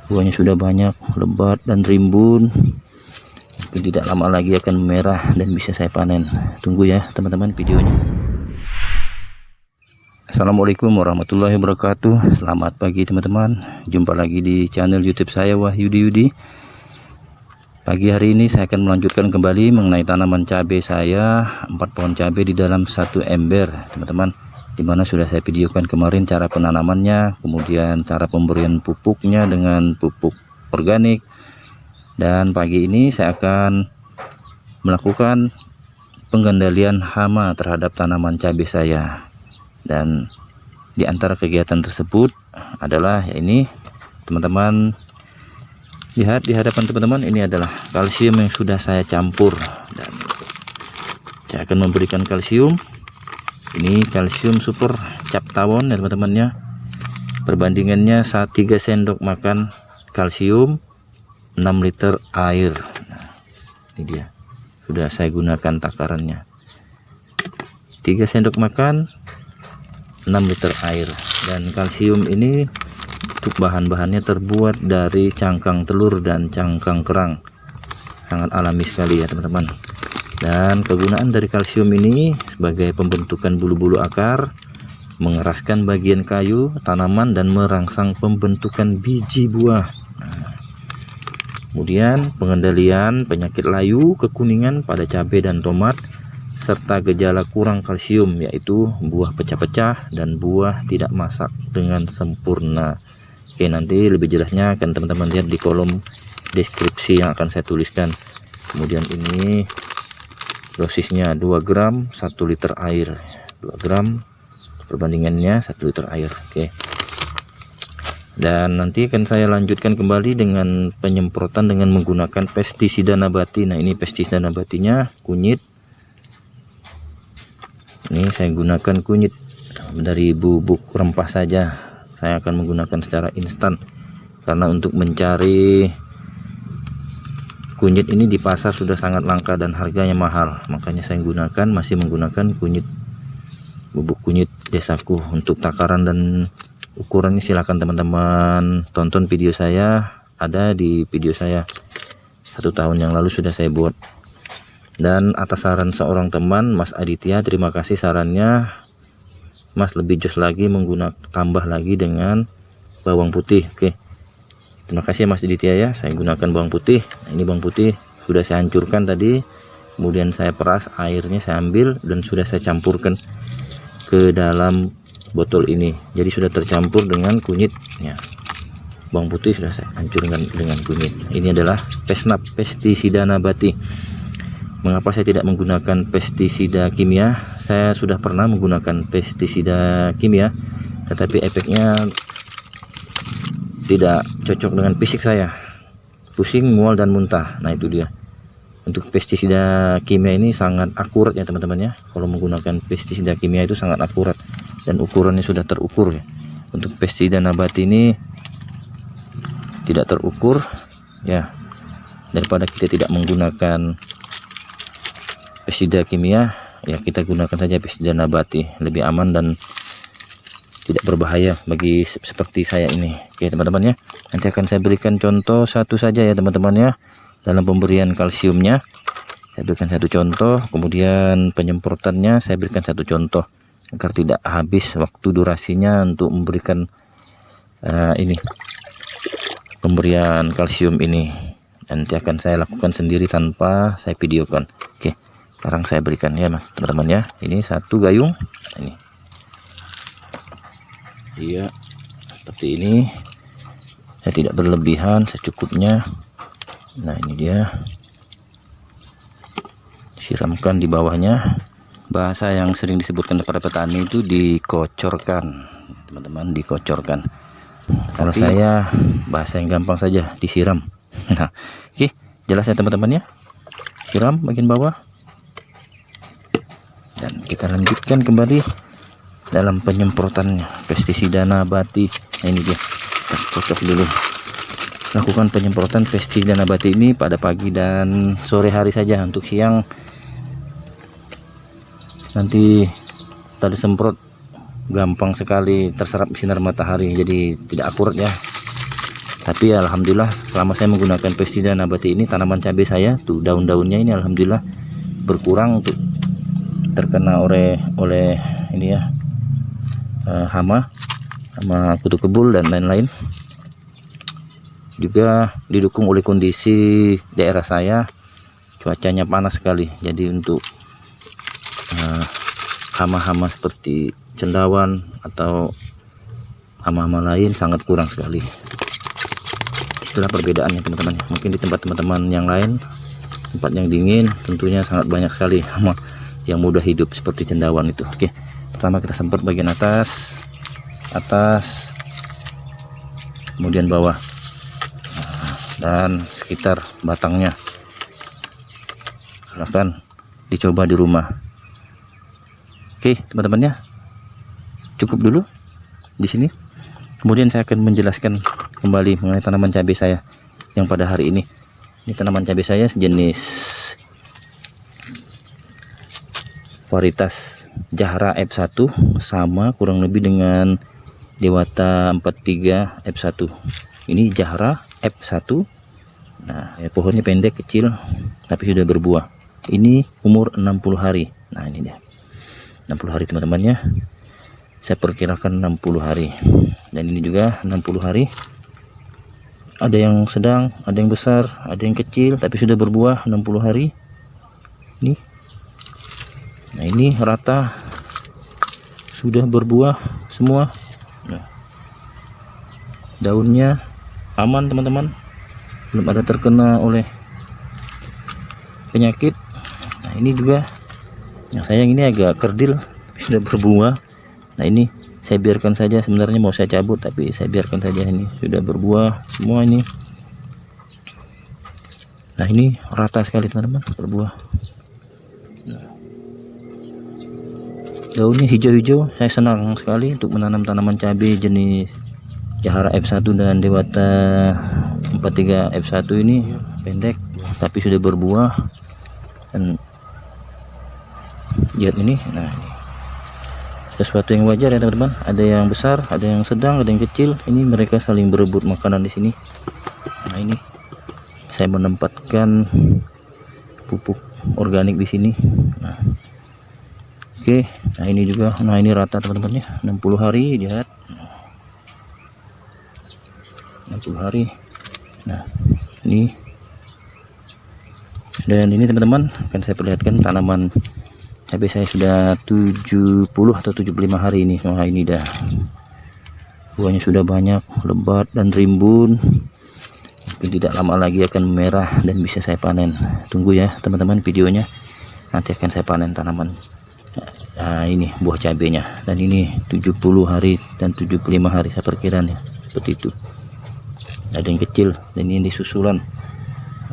Buahnya sudah banyak, lebat dan rimbun. Mungkin tidak lama lagi akan merah dan bisa saya panen. Tunggu ya teman-teman videonya. Assalamualaikum warahmatullahi wabarakatuh. Selamat pagi teman-teman. Jumpa lagi di channel YouTube saya, Wahyudi Yudi. Pagi hari ini saya akan melanjutkan kembali mengenai tanaman cabai saya, 4 pohon cabai di dalam satu ember teman-teman, dimana sudah saya videokan kemarin cara penanamannya, kemudian cara pemberian pupuknya dengan pupuk organik. Dan pagi ini saya akan melakukan pengendalian hama terhadap tanaman cabai saya. Dan di antara kegiatan tersebut adalah ya ini teman-teman, lihat di hadapan teman-teman, ini adalah kalsium yang sudah saya campur, dan saya akan memberikan kalsium. Ini kalsium super cap tawon ya teman-teman ya. Perbandingannya 3 sendok makan kalsium 6 liter air. Nah, ini dia, sudah saya gunakan takarannya, 3 sendok makan 6 liter air. Dan kalsium ini untuk bahan-bahannya terbuat dari cangkang telur dan cangkang kerang, sangat alami sekali ya teman-teman. Dan kegunaan dari kalsium ini sebagai pembentukan bulu-bulu akar, mengeraskan bagian kayu tanaman, dan merangsang pembentukan biji buah. Kemudian pengendalian penyakit layu, kekuningan pada cabai dan tomat, serta gejala kurang kalsium, yaitu buah pecah-pecah dan buah tidak masak dengan sempurna. Oke, nanti lebih jelasnya akan teman-teman lihat di kolom deskripsi yang akan saya tuliskan. Kemudian ini dosisnya 2 gram 1 liter air, 2 gram perbandingannya 1 liter air. Oke, dan nanti akan saya lanjutkan kembali dengan penyemprotan dengan menggunakan pestisida nabati. Nah, ini pestisida nabatinya kunyit. Ini saya gunakan kunyit dari bubuk rempah saja. Saya akan menggunakan secara instan karena untuk mencari kunyit ini di pasar sudah sangat langka dan harganya mahal. Makanya saya masih menggunakan kunyit, bubuk kunyit desaku. Untuk takaran dan ukurannya silakan teman-teman tonton video saya, ada di video saya 1 tahun yang lalu sudah saya buat. Dan atas saran seorang teman, Mas Aditya, terima kasih sarannya, Mas lebih jos lagi tambah lagi dengan bawang putih. Oke, terima kasih Mas Aditya ya. Saya gunakan bawang putih. Nah, ini bawang putih sudah saya hancurkan tadi, kemudian saya peras, airnya saya ambil dan sudah saya campurkan ke dalam botol ini. Jadi sudah tercampur dengan kunyitnya. Bawang putih sudah saya hancurkan dengan kunyit. Ini adalah Pesnap, pestisida nabati. Mengapa saya tidak menggunakan pestisida kimia? Saya sudah pernah menggunakan pestisida kimia, tetapi efeknya tidak cocok dengan fisik saya. Pusing, mual, dan muntah. Nah, itu dia. Untuk pestisida kimia ini sangat akurat ya teman-teman ya. Kalau menggunakan pestisida kimia itu sangat akurat dan ukurannya sudah terukur ya. Untuk pestisida nabati ini tidak terukur ya. Daripada kita tidak menggunakan pestisida kimia, ya kita gunakan saja pestisida nabati, lebih aman dan tidak berbahaya bagi seperti saya ini. Oke teman-teman ya, nanti akan saya berikan contoh satu saja ya teman-teman ya, dalam pemberian kalsiumnya saya berikan satu contoh, kemudian penyemprotannya saya berikan satu contoh agar tidak habis waktu durasinya untuk memberikan ini pemberian kalsium ini. Nanti akan saya lakukan sendiri tanpa saya videokan. Oke, sekarang saya berikan ya teman-teman ya. Ini satu gayung ini, iya seperti ini. Saya tidak berlebihan, secukupnya. Nah, ini dia, siramkan di bawahnya. Bahasa yang sering disebutkan kepada petani itu dikocorkan teman-teman, dikocorkan. Kalau saya bahasa yang gampang saja, disiram. Nah, oke, jelas ya teman-teman ya. Siram bagian bawah. Dan kita lanjutkan kembali dalam penyemprotannya pestisida nabati. Nah, ini dia, kita cocok dulu. Lakukan penyemprotan pestisida nabati ini pada pagi dan sore hari saja. Untuk siang nanti tadi semprot gampang sekali terserap sinar matahari, jadi tidak akurat ya. Tapi alhamdulillah selama saya menggunakan pestisida nabati ini, tanaman cabai saya tuh daun-daunnya ini alhamdulillah berkurang untuk terkena oleh ini ya, hama kutu kebul dan lain-lain. Juga didukung oleh kondisi daerah saya, cuacanya panas sekali, jadi untuk hama-hama seperti cendawan atau hama-hama lain sangat kurang sekali. Itulah perbedaannya teman-teman. Mungkin di tempat teman-teman yang lain, tempat yang dingin, tentunya sangat banyak sekali hama yang mudah hidup seperti cendawan itu. Oke, pertama kita semprot bagian atas, kemudian bawah, dan sekitar batangnya. Silahkan dicoba di rumah. Oke teman-teman ya, cukup dulu di sini. Kemudian saya akan menjelaskan kembali mengenai tanaman cabai saya yang pada hari ini. Ini tanaman cabai saya sejenis varietas Jahra F1, sama kurang lebih dengan Dewata 43 F1. Ini Jahra F1. Nah, ya, pohonnya pendek kecil tapi sudah berbuah. Ini umur 60 hari. Nah, ini dia. 60 hari teman-teman ya. Saya perkirakan 60 hari. Dan ini juga 60 hari. Ada yang sedang, ada yang besar, ada yang kecil tapi sudah berbuah 60 hari. Ini. Nah, ini rata sudah berbuah semua. Nah, daunnya aman teman-teman, belum ada terkena oleh penyakit. Nah, ini juga yang sayang ini agak kerdil tapi sudah berbuah. Nah, ini saya biarkan saja, sebenarnya mau saya cabut tapi saya biarkan saja, ini sudah berbuah semua ini. Nah, ini rata sekali teman-teman berbuah. Nah, daunnya hijau-hijau. Saya senang sekali untuk menanam tanaman cabai jenis Jahra F1 dan Dewata 43 F1 ini pendek tapi sudah berbuah. Dan lihat ini. Nah, ini sesuatu yang wajar ya teman-teman. Ada yang besar, ada yang sedang, ada yang kecil. Ini mereka saling berebut makanan di sini. Nah, ini saya menempatkan pupuk organik di sini. Nah, oke. Nah, ini juga. Nah, ini rata teman-teman ya. 60 hari, lihat. 60 hari. Nah, ini. Dan ini teman-teman akan saya perlihatkan tanaman cabai saya sudah 70 atau 75 hari ini. Wah, ini dah buahnya sudah banyak, lebat dan rimbun. Mungkin tidak lama lagi akan merah dan bisa saya panen. Tunggu ya teman-teman videonya, nanti akan saya panen tanaman. Nah, ini buah cabainya. Dan ini 70 hari dan 75 hari saya perkiraan ya, seperti itu. Ada yang kecil dan ini susulan.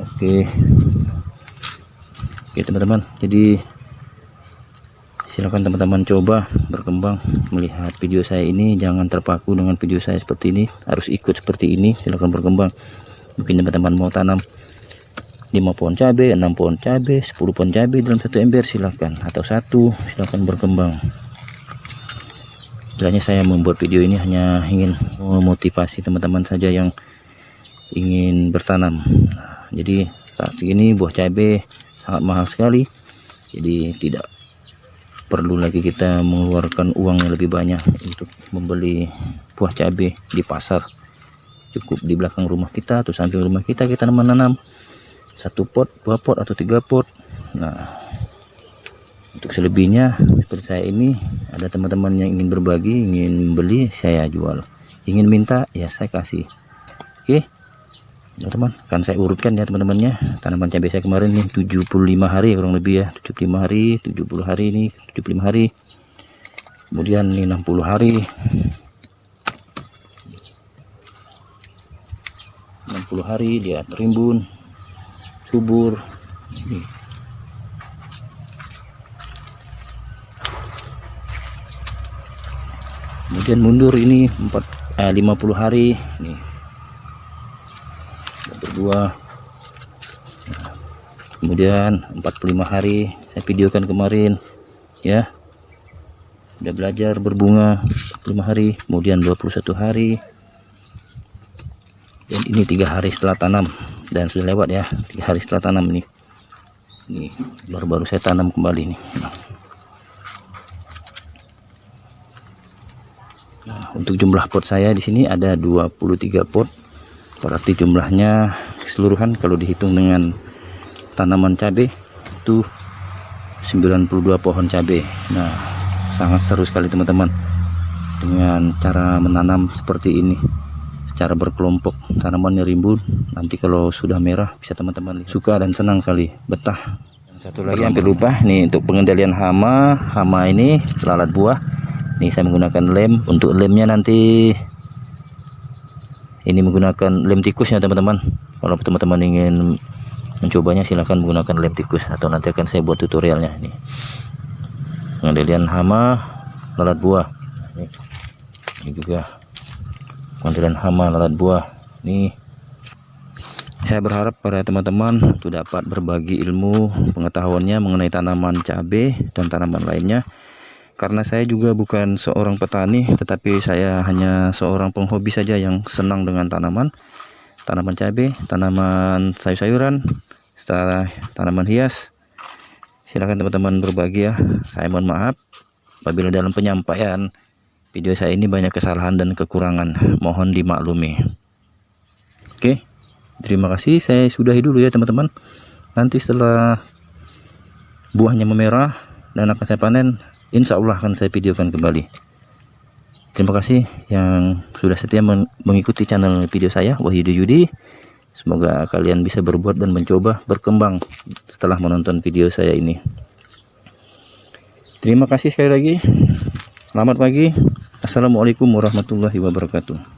Oke teman-teman, jadi silakan teman-teman coba berkembang melihat video saya ini. Jangan terpaku dengan video saya seperti ini, harus ikut seperti ini. Silakan berkembang. Mungkin teman-teman mau tanam 5 pohon cabai, 6 pohon cabai, 10 pohon cabai dalam satu ember, silakan, atau satu, silakan berkembang. Sebenarnya saya membuat video ini hanya ingin memotivasi teman-teman saja yang ingin bertanam. Nah, jadi saat ini buah cabai sangat mahal sekali, jadi tidak perlu lagi kita mengeluarkan uang yang lebih banyak untuk membeli buah cabai di pasar. Cukup di belakang rumah kita atau samping rumah kita menanam 1 pot, 2 pot atau 3 pot. Nah, untuk selebihnya seperti saya ini, ada teman-teman yang ingin berbagi, ingin beli, saya jual. Ingin minta, ya saya kasih. Oke teman-teman, akan saya urutkan ya teman-temannya. Tanaman cabai saya kemarin nih 75 hari kurang lebih ya, 75 hari, 70 hari, ini 75 hari, kemudian ini 60 hari, 60 hari, lihat rimbun, subur. Ini kemudian mundur ini 50 hari nih berbuah. Nah, kemudian 45 hari saya videokan kemarin ya, udah belajar berbunga 45 hari, kemudian 21 hari, Dan ini 3 hari setelah tanam, dan sudah lewat ya 3 hari setelah tanam ini baru-baru saya tanam kembali nih. Nah, untuk jumlah pot saya di sini ada 23 pot, berarti jumlahnya keseluruhan kalau dihitung dengan tanaman cabai itu 92 pohon cabai. Nah, sangat seru sekali teman-teman dengan cara menanam seperti ini, secara berkelompok. Tanamannya rimbun, nanti kalau sudah merah bisa teman-teman lihat. Suka dan senang kali, betah. Dan satu lagi hampir lupa nih, untuk pengendalian hama ini lalat buah. Nih saya menggunakan lem. Untuk lemnya nanti ini menggunakan lem tikus ya teman-teman. Kalau teman-teman ingin mencobanya silahkan menggunakan lem tikus, atau nanti akan saya buat tutorialnya. Nih pengendalian hama lalat buah. Ini juga pengendalian hama lalat buah. Nih saya berharap pada teman-teman untuk dapat berbagi ilmu pengetahuannya mengenai tanaman cabai dan tanaman lainnya, karena saya juga bukan seorang petani, tetapi saya hanya seorang penghobi saja yang senang dengan tanaman cabai, tanaman sayur-sayuran, tanaman hias. Silakan teman-teman berbagi ya. Saya mohon maaf apabila dalam penyampaian video saya ini banyak kesalahan dan kekurangan, mohon dimaklumi. Oke, terima kasih. Saya sudahi dulu ya teman-teman. Nanti setelah buahnya memerah dan akan saya panen, insya Allah akan saya videokan kembali. Terima kasih yang sudah setia mengikuti channel video saya, Wahyudi Yudi. Semoga kalian bisa berbuat dan mencoba berkembang setelah menonton video saya ini. Terima kasih sekali lagi. Selamat pagi. Assalamualaikum warahmatullahi wabarakatuh.